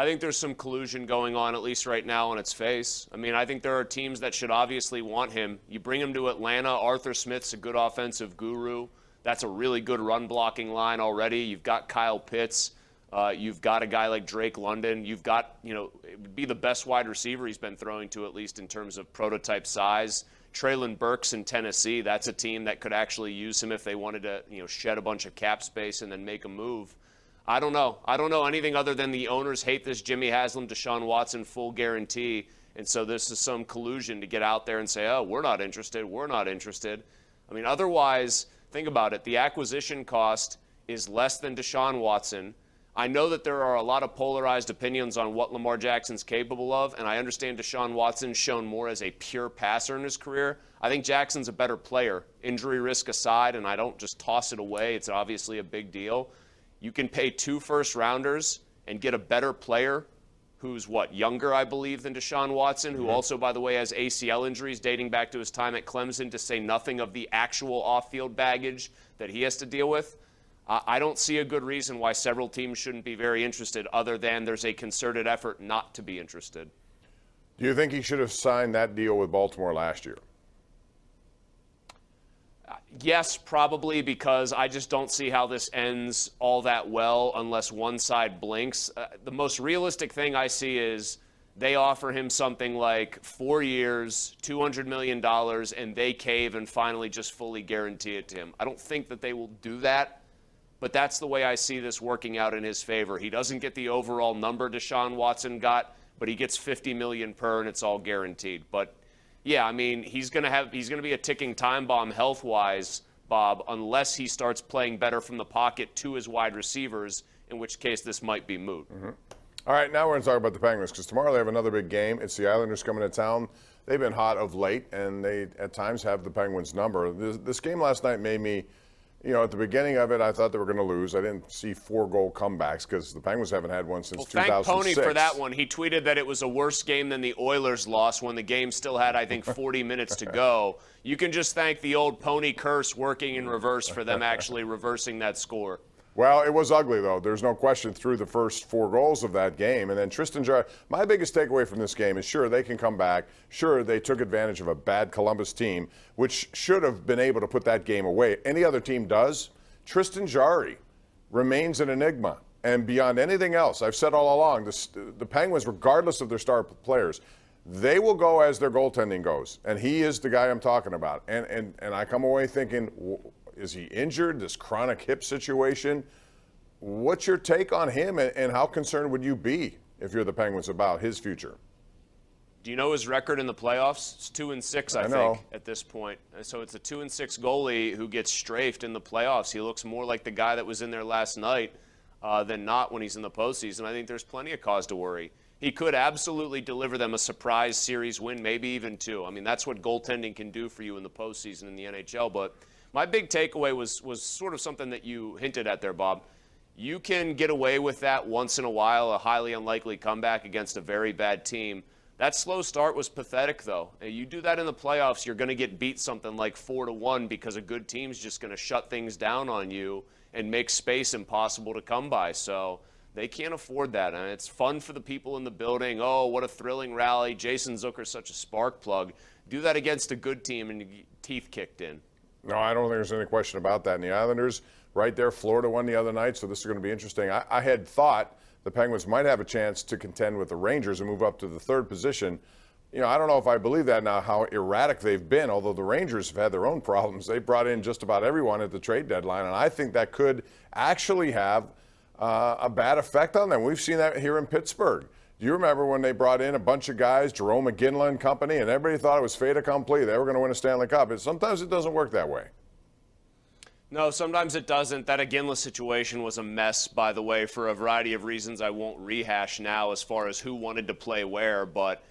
I think there's some collusion going on, at least right now, on its face. I mean, I think there are teams that should obviously want him. You bring him to Atlanta. Arthur Smith's a good offensive guru. That's a really good run-blocking line already. You've got Kyle Pitts. You've got a guy like Drake London. You've got, it would be the best wide receiver he's been throwing to, at least in terms of prototype size. Traylon Burks in Tennessee, that's a team that could actually use him if they wanted to, shed a bunch of cap space and then make a move. I don't know. I don't know anything other than the owners hate this Jimmy Haslam, Deshaun Watson full guarantee. And so this is some collusion to get out there and say, oh, we're not interested. We're not interested. I mean, otherwise, think about it. The acquisition cost is less than Deshaun Watson. I know that there are a lot of polarized opinions on what Lamar Jackson's capable of, and I understand Deshaun Watson's shown more as a pure passer in his career. I think Jackson's a better player, injury risk aside, and I don't just toss it away. It's obviously a big deal. You can pay 2 first-rounders and get a better player who's, younger, I believe, than Deshaun Watson, who also, by the way, has ACL injuries dating back to his time at Clemson, to say nothing of the actual off-field baggage that he has to deal with. I don't see a good reason why several teams shouldn't be very interested, other than there's a concerted effort not to be interested. Do you think he should have signed that deal with Baltimore last year? Yes, probably, because I just don't see how this ends all that well unless one side blinks. The most realistic thing I see is they offer him something like 4 years, $200 million, and they cave and finally just fully guarantee it to him. I don't think that they will do that. But that's the way I see this working out in his favor. He doesn't get the overall number Deshaun Watson got, but he gets $50 million per, and it's all guaranteed. But yeah, I mean, he's going to be a ticking time bomb health-wise, Bob, unless he starts playing better from the pocket to his wide receivers, in which case this might be moot. Mm-hmm. All right, now we're going to talk about the Penguins, because tomorrow they have another big game. It's the Islanders coming to town. They've been hot of late, and they at times have the Penguins' number. This game last night made me. At the beginning of it, I thought they were going to lose. I didn't see 4-goal comebacks because the Penguins haven't had one since 2006. Thank Pony for that one. He tweeted that it was a worse game than the Oilers loss when the game still had, I think, 40 minutes to go. You can just thank the old Pony curse working in reverse for them actually reversing that score. Well, it was ugly, though. There's no question through the first 4 goals of that game. And then Tristan Jarry, my biggest takeaway from this game is, sure, they can come back. Sure, they took advantage of a bad Columbus team, which should have been able to put that game away. Any other team does. Tristan Jarry remains an enigma. And beyond anything else, I've said all along, the Penguins, regardless of their star players, they will go as their goaltending goes. And he is the guy I'm talking about. And I come away thinking, is he injured, this chronic hip situation? What's your take on him, and how concerned would you be if you're the Penguins about his future? Do you know his record in the playoffs? It's 2-6, I think, at this point. So it's a 2-6 goalie who gets strafed in the playoffs. He looks more like the guy that was in there last night than not when he's in the postseason. I think there's plenty of cause to worry. He could absolutely deliver them a surprise series win, maybe even 2. I mean, that's what goaltending can do for you in the postseason in the NHL. But my big takeaway was sort of something that you hinted at there, Bob. You can get away with that once in a while, a highly unlikely comeback against a very bad team. That slow start was pathetic, though. You do that in the playoffs, you're going to get beat something like 4-1 because a good team's just going to shut things down on you and make space impossible to come by. So they can't afford that. And it's fun for the people in the building. Oh, what a thrilling rally. Jason Zucker's such a spark plug. Do that against a good team and you get teeth kicked in. No, I don't think there's any question about that. And the Islanders, right there, Florida won the other night, so this is going to be interesting. I had thought the Penguins might have a chance to contend with the Rangers and move up to the 3rd position. I don't know if I believe that now, how erratic they've been, although the Rangers have had their own problems. They brought in just about everyone at the trade deadline, and I think that could actually have a bad effect on them. We've seen that here in Pittsburgh. Do you remember when they brought in a bunch of guys, Jerome McGinley and company, and everybody thought it was fait accompli? They were going to win a Stanley Cup. Sometimes it doesn't work that way. No, sometimes it doesn't. That Iginla situation was a mess, by the way, for a variety of reasons I won't rehash now as far as who wanted to play where. But,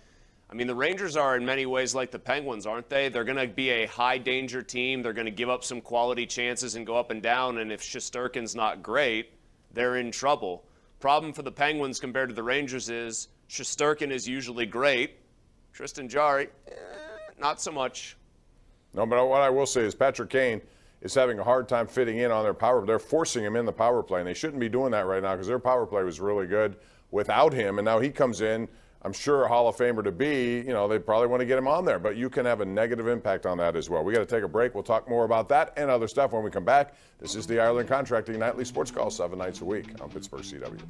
I mean, the Rangers are in many ways like the Penguins, aren't they? They're going to be a high-danger team. They're going to give up some quality chances and go up and down. And if Shesterkin's not great, they're in trouble. Problem for the Penguins compared to the Rangers is Shesterkin is usually great. Tristan Jarry, not so much. No, but what I will say is Patrick Kane is having a hard time fitting in on their power. They're forcing him in the power play, and they shouldn't be doing that right now because their power play was really good. without him, and now he comes in. I'm sure a Hall of Famer to be, they probably want to get him on there, but you can have a negative impact on that as well. We got to take a break. We'll talk more about that and other stuff when we come back. This is the Ireland Contracting Nightly Sports Call, 7 nights a week on Pittsburgh CW.